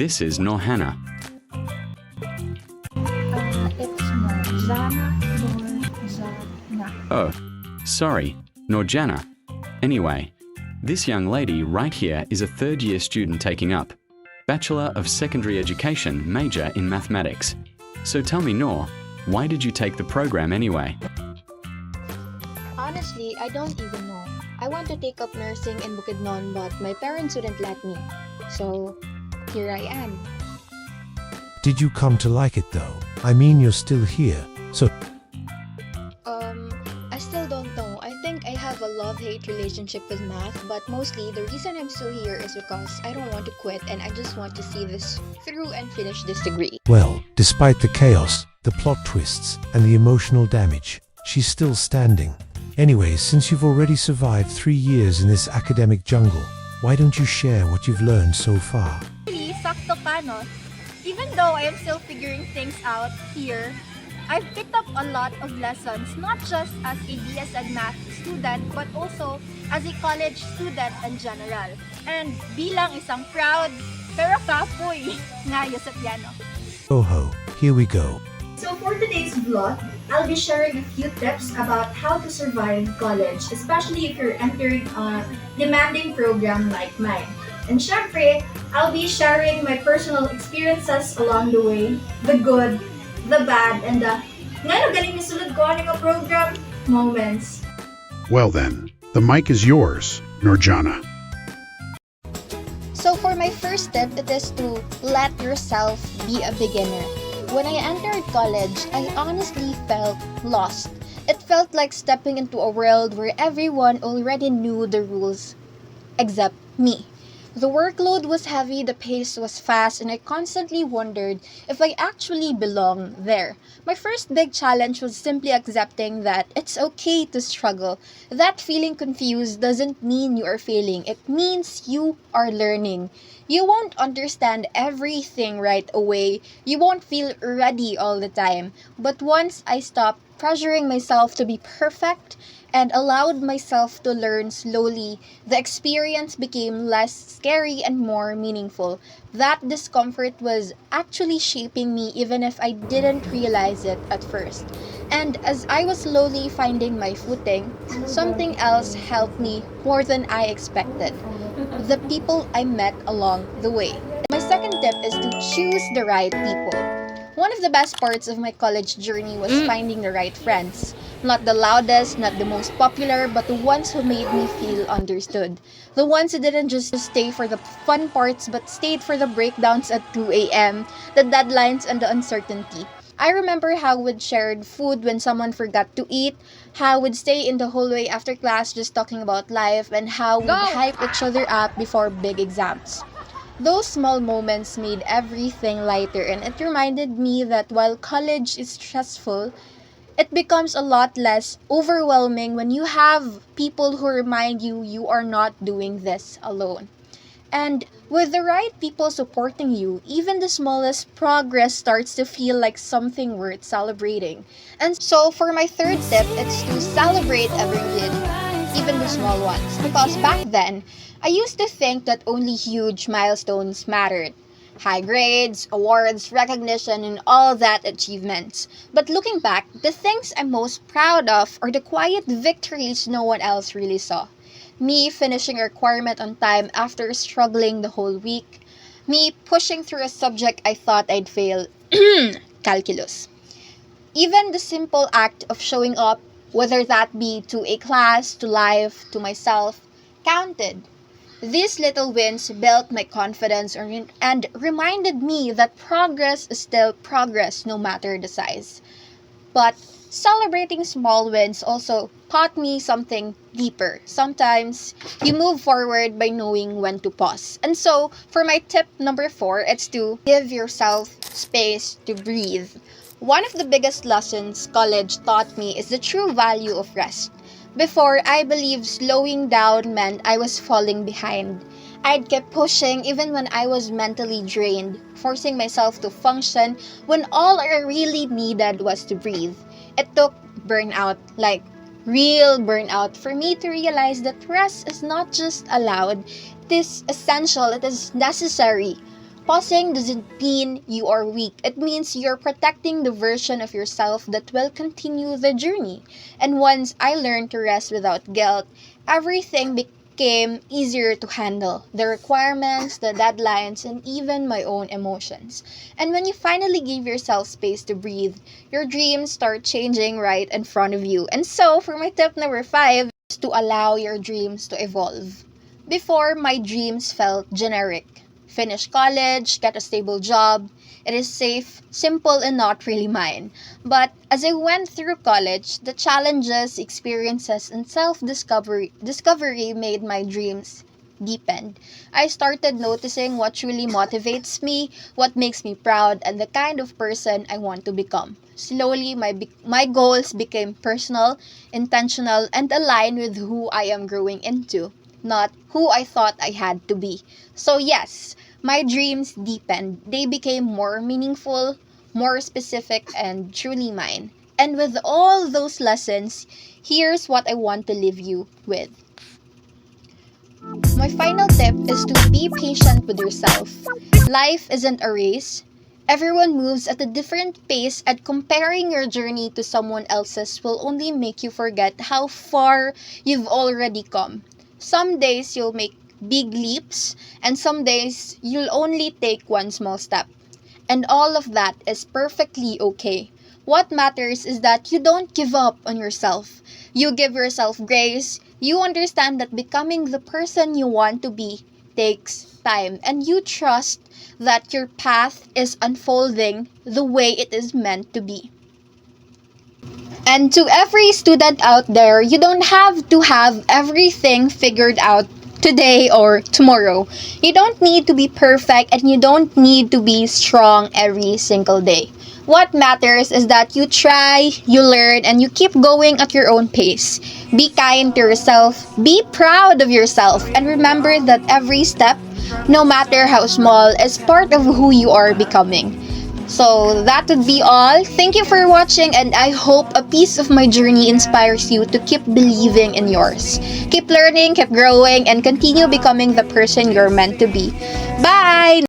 this is Norhana. It's Norzana. Oh, sorry, Norjana. Anyway, this young lady right here is a third-year student taking up Bachelor of Secondary Education major in mathematics. So tell me, Nor, why did you take the program anyway? Honestly, I don't even know. I want to take up nursing in Bukidnon, but my parents wouldn't let me. So, here I am. Did you come to like it though? I mean, you're still here, so I still don't know. I think I have a love-hate relationship with math, but mostly the reason I'm still here is because I don't want to quit and I just want to see this through and finish this degree. well, despite the chaos, the plot twists, and the emotional damage, she's still standing. Anyway, since you've already survived 3 years in this academic jungle, why don't you share what you've learned so far? Actually, sakto ka, no? Even though I am still figuring things out here, I've picked up a lot of lessons, not just as a BSN math student, but also as a college student in general. And bilang isang proud, pero kapoy nga Yosepiano. Oh ho, here we go. So for today's vlog, I'll be sharing a few tips about how to survive college, especially if you're entering a demanding program like mine. And syempre, I'll be sharing my personal experiences along the way, the good, the bad, and the ngano galing nisulod ko ano nga program moments. Well then, the mic is yours, Norjana. So for my first tip, it is to let yourself be a beginner. When I entered college, I honestly felt lost. It felt like stepping into a world where everyone already knew the rules, except me. The workload was heavy, the pace was fast, and I constantly wondered if I actually belong there. My first big challenge was simply accepting that it's okay to struggle. That feeling confused doesn't mean you are failing, it means you are learning. You won't understand everything right away, you won't feel ready all the time. But once I stopped pressuring myself to be perfect, and allowed myself to learn slowly, the experience became less scary and more meaningful. That discomfort was actually shaping me even if I didn't realize it at first. And as I was slowly finding my footing, something else helped me more than I expected. The people I met along the way. My second tip is to choose the right people. One of the best parts of my college journey was finding the right friends. Not the loudest, not the most popular, but the ones who made me feel understood. The ones who didn't just stay for the fun parts, but stayed for the breakdowns at 2 a.m., the deadlines, and the uncertainty. I remember how we'd shared food when someone forgot to eat, how we'd stay in the hallway after class just talking about life, and how we'd hype each other up before big exams. Those small moments made everything lighter, and it reminded me that while college is stressful, it becomes a lot less overwhelming when you have people who remind you you are not doing this alone. And with the right people supporting you, even the smallest progress starts to feel like something worth celebrating. And so for my third tip, it's to celebrate every win, even the small ones. Because back then, I used to think that only huge milestones mattered. High grades, awards, recognition, and all that achievements. But looking back, the things I'm most proud of are the quiet victories no one else really saw. Me finishing a requirement on time after struggling the whole week. Me pushing through a subject I thought I'd fail. Calculus. Even the simple act of showing up, whether that be to a class, to life, to myself, counted. These little wins built my confidence and reminded me that progress is still progress no matter the size. But celebrating small wins also taught me something deeper. Sometimes you move forward by knowing when to pause. And so, for my tip number 4, it's to give yourself space to breathe. One of the biggest lessons college taught me is the true value of rest. Before, I believed slowing down meant I was falling behind. I'd kept pushing even when I was mentally drained, forcing myself to function when all I really needed was to breathe. It took burnout, like real burnout, for me to realize that rest is not just allowed, it is essential, it is necessary. Pausing doesn't mean you are weak. It means you're protecting the version of yourself that will continue the journey. And once I learned to rest without guilt, everything became easier to handle. The requirements, the deadlines, and even my own emotions. And when you finally give yourself space to breathe, your dreams start changing right in front of you. And so, for my tip number 5, is to allow your dreams to evolve. Before, my dreams felt generic. Finish college, get a stable job. It is safe, simple, and not really mine. But as I went through college, the challenges, experiences, and self-discovery made my dreams deepened. I started noticing what truly motivates me, what makes me proud, and the kind of person I want to become. Slowly, my goals became personal, intentional, and aligned with who I am growing into, not who I thought I had to be. So yes, my dreams deepened. They became more meaningful, more specific, and truly mine. And with all those lessons, here's what I want to leave you with. My final tip is to be patient with yourself. Life isn't a race. Everyone moves at a different pace, and comparing your journey to someone else's will only make you forget how far you've already come. Some days you'll make big leaps, and some days you'll only take one small step. And all of that is perfectly okay. What matters is that you don't give up on yourself. You give yourself grace. You understand that becoming the person you want to be takes time, and you trust that your path is unfolding the way it is meant to be. And to every student out there, you don't have to have everything figured out today or tomorrow. You don't need to be perfect, and you don't need to be strong every single day. What matters is that you try, you learn, and you keep going at your own pace. Be kind to yourself, be proud of yourself, and remember that every step, no matter how small, is part of who you are becoming. So that would be all. Thank you for watching, and I hope a piece of my journey inspires you to keep believing in yours. Keep learning, keep growing, and continue becoming the person you're meant to be. Bye!